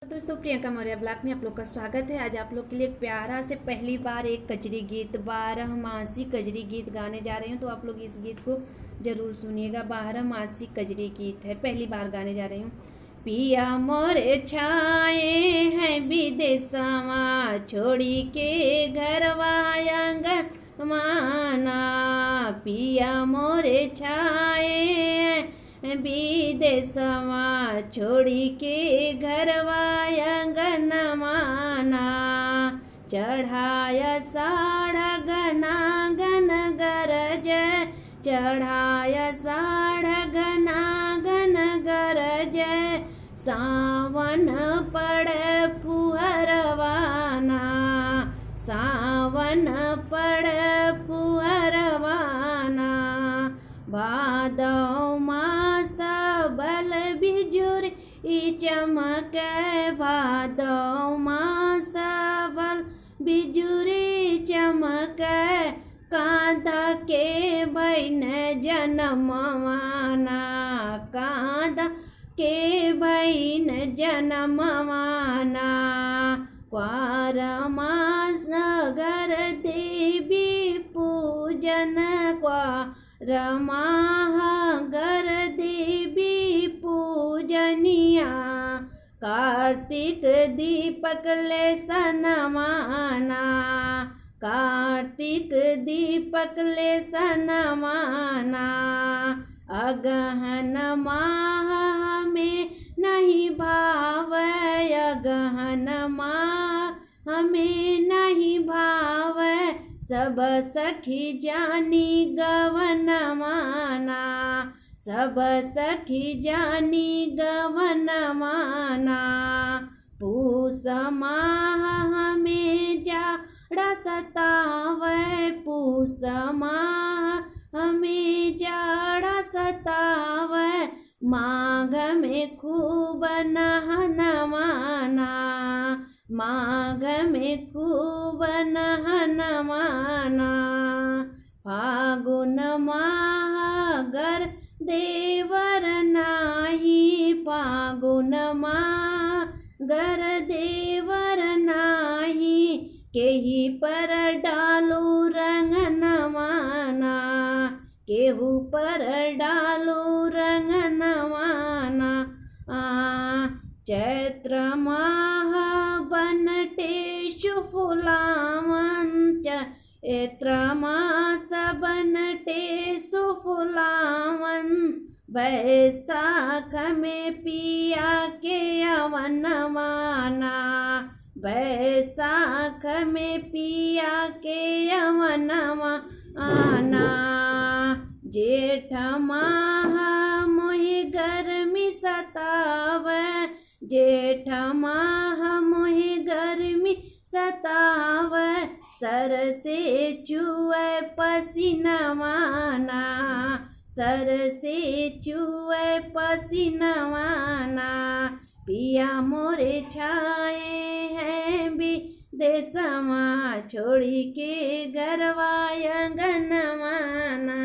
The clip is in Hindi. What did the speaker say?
दोस्तों, प्रियंका मौर्य ब्लॉग में आप लोग का स्वागत है। आज आप लोग के लिए एक प्यारा से पहली बार एक कजरी गीत 12 मासी कजरी गीत गाने जा रही हूँ, तो आप लोग इस गीत को जरूर सुनिएगा। 12 मासी कजरी गीत है, पहली बार गाने जा रही हूँ। पिया मोरे छाए हैं विदेशवा, छोड़ी के घरवा आंगन माना। पिया मोरे छाए विदेशवा, छोड़ी के घरवा आंगन माना। चढ़ाया साढ़ा गना गन गरज, चढ़ाया साढ़ा गना गन गरज। सावन पड़े फुहरवाना, सावन पड़े फुहरवाना। भादौ मास बल बिजुर चमक, भादौ मास बल बिजुरी चमक। कांधा के बहन जनमवाना, कांधा के बहन जनमवाना। क्वार मास नगर देवी पूजन, क्वार माहगर देवी पूजनिया। कार्तिक दीपक ले सनमाना, कार्तिक दीपक ले सनमाना। अगहन माह में नहीं भाव, अगहन माह हमें नहीं भाव। सब सखी जानी गवन माना, सब सखी जानी गवन माना। पूस माह हमें जाड़ा सतावे, पूस माह हमें जाड़ा सतावे। माघ में खूब नहन माना, माघ में खूब नहन माना। फागुन माह गर देवर नाही, फागुन माह गर देवर नाही। केही पर डालू रंग नवाना, केहू पर डालू रंग नवाना। चैत्र माह बनटेषु फुलावन, चैत्र मास बनटेषु फुलावन। बैसाख में पिया के अवन माना, बैसाख में पिया के अवन माना। जेठ माह मोहि गर्मी सतावे, जेठ माह मोहि गर्मी सतावे। सर से चुए पसीनवाना, सर से चुए पसीनवाना। पिया मोरे छाए हैं विदेशवा, छोड़ी के घरवा आंगन माना।